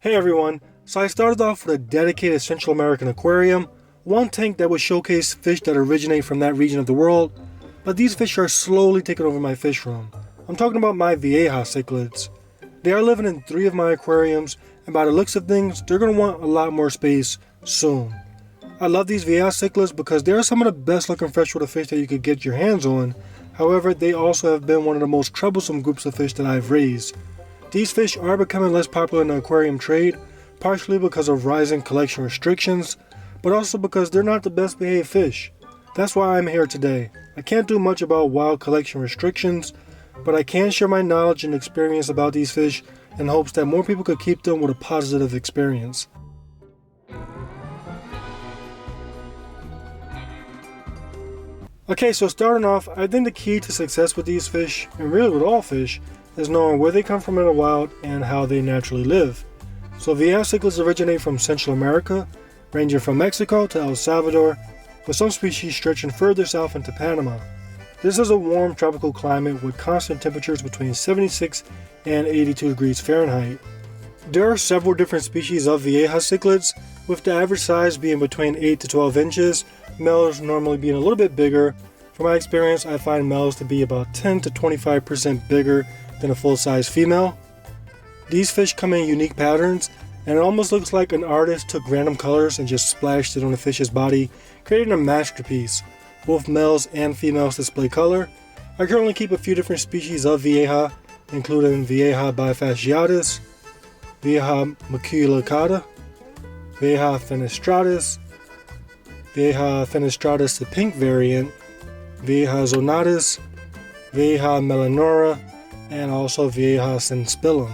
Hey everyone, so I started off with a dedicated Central American aquarium, one tank that would showcase fish that originate from that region of the world, but these fish are slowly taking over my fish room. I'm talking about my Vieja cichlids. They are living in 3 of my aquariums, and by the looks of things, they're going to want a lot more space soon. I love these Vieja cichlids because they are some of the best looking freshwater fish that you could get your hands on. However, they also have been one of the most troublesome groups of fish that I've raised. These fish are becoming less popular in the aquarium trade, partially because of rising collection restrictions, but also because they're not the best behaved fish. That's why I'm here today. I can't do much about wild collection restrictions, but I can share my knowledge and experience about these fish in hopes that more people could keep them with a positive experience. Okay, so starting off, I think the key to success with these fish, and really with all fish, is knowing where they come from in the wild and how they naturally live. So Vieja cichlids originate from Central America, ranging from Mexico to El Salvador, with some species stretching further south into Panama. This is a warm tropical climate with constant temperatures between 76 and 82 degrees Fahrenheit. There are several different species of Vieja cichlids, with the average size being between 8 to 12 inches, males normally being a little bit bigger. From my experience, I find males to be about 10 to 25% bigger than a full-size female. These fish come in unique patterns, and it almost looks like an artist took random colors and just splashed it on the fish's body, creating a masterpiece. Both males and females display color. I currently keep a few different species of Vieja, including Vieja bifasciatus, Vieja maculicata, Vieja fenestratus, Vieja fenestratus the pink variant, Vieja zonatus, Vieja melanura, and also Vieja senspillum.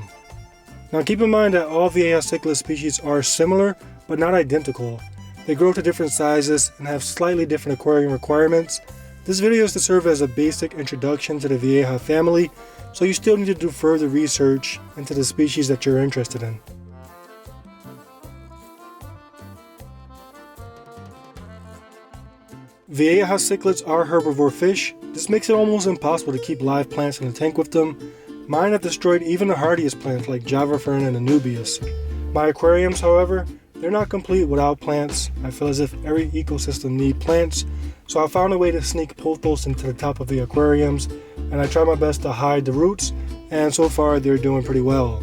Now keep in mind that all Vieja cichlid species are similar but not identical. They grow to different sizes and have slightly different aquarium requirements. This video is to serve as a basic introduction to the Vieja family, so you still need to do further research into the species that you're interested in. Vieja cichlids are herbivore fish. This makes it almost impossible to keep live plants in a tank with them. Mine have destroyed even the hardiest plants like Java fern and Anubias. My aquariums, however, they're not complete without plants. I feel as if every ecosystem needs plants, so I found a way to sneak pothos into the top of the aquariums, and I try my best to hide the roots, and so far they're doing pretty well.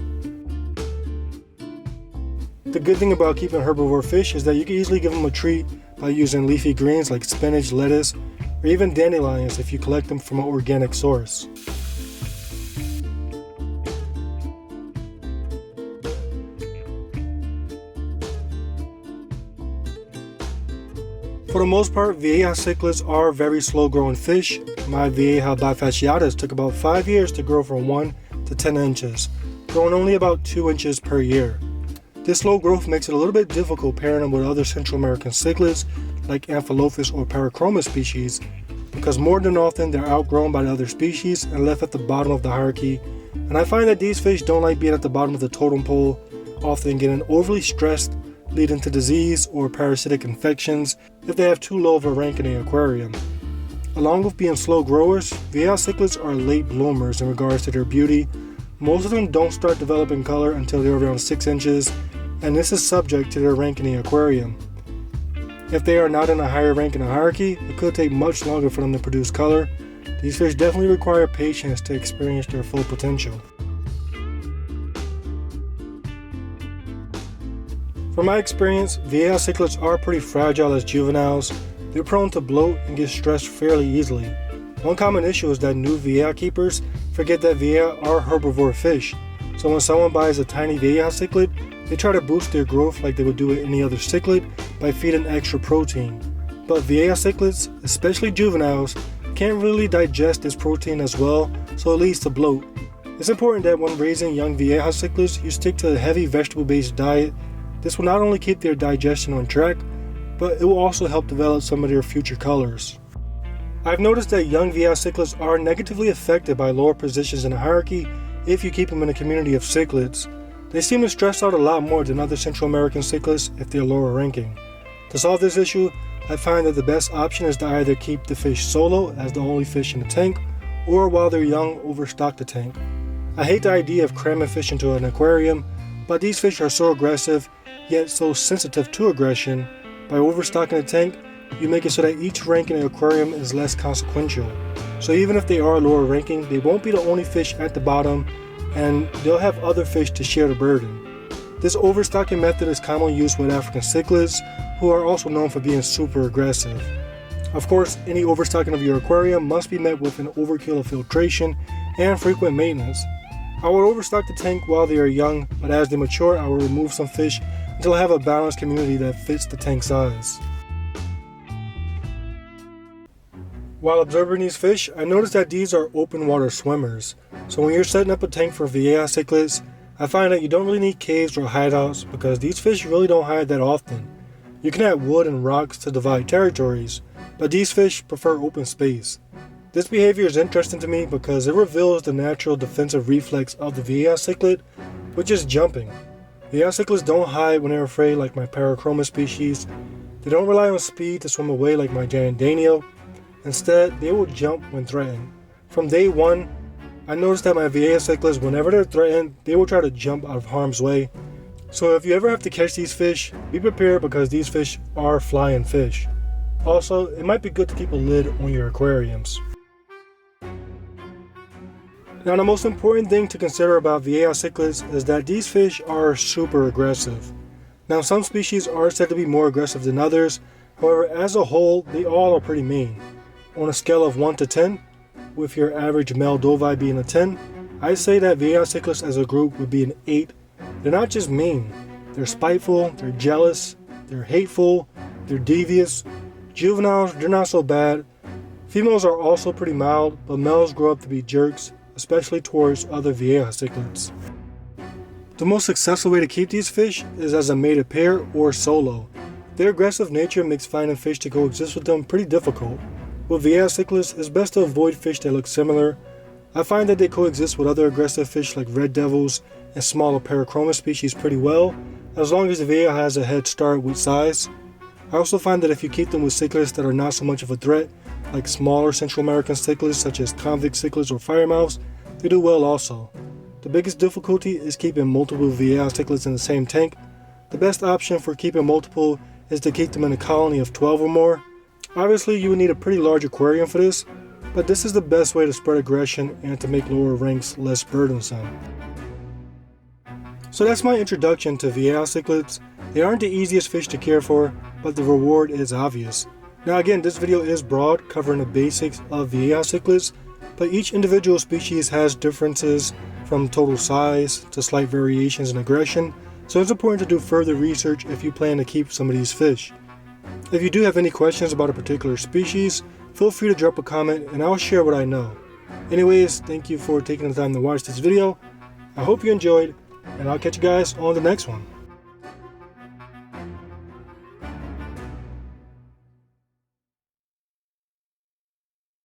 The good thing about keeping herbivore fish is that you can easily give them a treat by using leafy greens like spinach, lettuce, or even dandelions if you collect them from an organic source. For the most part, Vieja cichlids are very slow-growing fish. My Vieja bifasciatus took about 5 years to grow from 1 to 10 inches, growing only about 2 inches per year. This slow growth makes it a little bit difficult pairing them with other Central American cichlids like Amphilophus or Parachroma species, because more than often they're outgrown by the other species and left at the bottom of the hierarchy, and I find that these fish don't like being at the bottom of the totem pole, often getting overly stressed, leading to disease or parasitic infections if they have too low of a rank in the aquarium. Along with being slow growers, Vieja cichlids are late bloomers in regards to their beauty. Most of them don't start developing color until they're around 6 inches, and this is subject to their rank in the aquarium. If they are not in a higher rank in the hierarchy, it could take much longer for them to produce color. These fish definitely require patience to experience their full potential. From my experience, Vieja cichlids are pretty fragile as juveniles. They're prone to bloat and get stressed fairly easily. One common issue is that new Vieja keepers forget that Vieja are herbivore fish, so when someone buys a tiny Vieja cichlid, they try to boost their growth like they would do with any other cichlid by feeding extra protein. But Vieja cichlids, especially juveniles, can't really digest this protein as well, so it leads to bloat. It's important that when raising young Vieja cichlids, you stick to a heavy vegetable-based diet. This will not only keep their digestion on track, but it will also help develop some of their future colors. I've noticed that young Vieja cichlids are negatively affected by lower positions in the hierarchy if you keep them in a community of cichlids. They seem to stress out a lot more than other Central American cichlids if they're lower ranking. To solve this issue, I find that the best option is to either keep the fish solo as the only fish in the tank, or while they're young, overstock the tank. I hate the idea of cramming fish into an aquarium. but these fish are so aggressive, yet so sensitive to aggression. By overstocking a tank, you make it so that each rank in an aquarium is less consequential. So even if they are lower ranking, they won't be the only fish at the bottom, and they'll have other fish to share the burden. This overstocking method is commonly used with African cichlids, who are also known for being super aggressive. Of course, any overstocking of your aquarium must be met with an overkill of filtration and frequent maintenance. I will overstock the tank while they are young, but as they mature I will remove some fish until I have a balanced community that fits the tank size. While observing these fish, I noticed that these are open water swimmers. So when you're setting up a tank for Vieja cichlids, I find that you don't really need caves or hideouts because these fish really don't hide that often. You can add wood and rocks to divide territories, but these fish prefer open space. This behavior is interesting to me because it reveals the natural defensive reflex of the Vieja cichlid, which is jumping. Vieja cichlids don't hide when they're afraid like my Parachroma species. They don't rely on speed to swim away like my giant Daniel. Instead, they will jump when threatened. From day one, I noticed that my Vieja cichlids, whenever they're threatened, they will try to jump out of harm's way. So if you ever have to catch these fish, be prepared because these fish are flying fish. Also, it might be good to keep a lid on your aquariums. Now the most important thing to consider about Vieja cichlids is that these fish are super aggressive. Now some species are said to be more aggressive than others, however as a whole they all are pretty mean. On a scale of 1 to 10, with your average male dovi being a 10, I'd say that Vieja cichlids as a group would be an 8. They're not just mean, they're spiteful, they're jealous, they're hateful, they're devious. Juveniles, they're not so bad. Females are also pretty mild, but males grow up to be jerks, especially towards other Vieja cichlids. The most successful way to keep these fish is as a mated pair or solo. Their aggressive nature makes finding fish to coexist with them pretty difficult. With Vieja cichlids, it's best to avoid fish that look similar. I find that they coexist with other aggressive fish like red devils and smaller Parachroma species pretty well, as long as the Vieja has a head start with size. I also find that if you keep them with cichlids that are not so much of a threat, like smaller Central American cichlids such as convict cichlids or firemouths, they do well also. The biggest difficulty is keeping multiple Vieja cichlids in the same tank. The best option for keeping multiple is to keep them in a colony of 12 or more. Obviously you would need a pretty large aquarium for this, but this is the best way to spread aggression and to make lower ranks less burdensome. So that's my introduction to Vieja cichlids. They aren't the easiest fish to care for, but the reward is obvious. Now again, this video is broad, covering the basics of Vieja cichlids, but each individual species has differences from total size to slight variations in aggression, so it's important to do further research if you plan to keep some of these fish. If you do have any questions about a particular species, feel free to drop a comment and I'll share what I know. Anyways, thank you for taking the time to watch this video. I hope you enjoyed, and I'll catch you guys on the next one.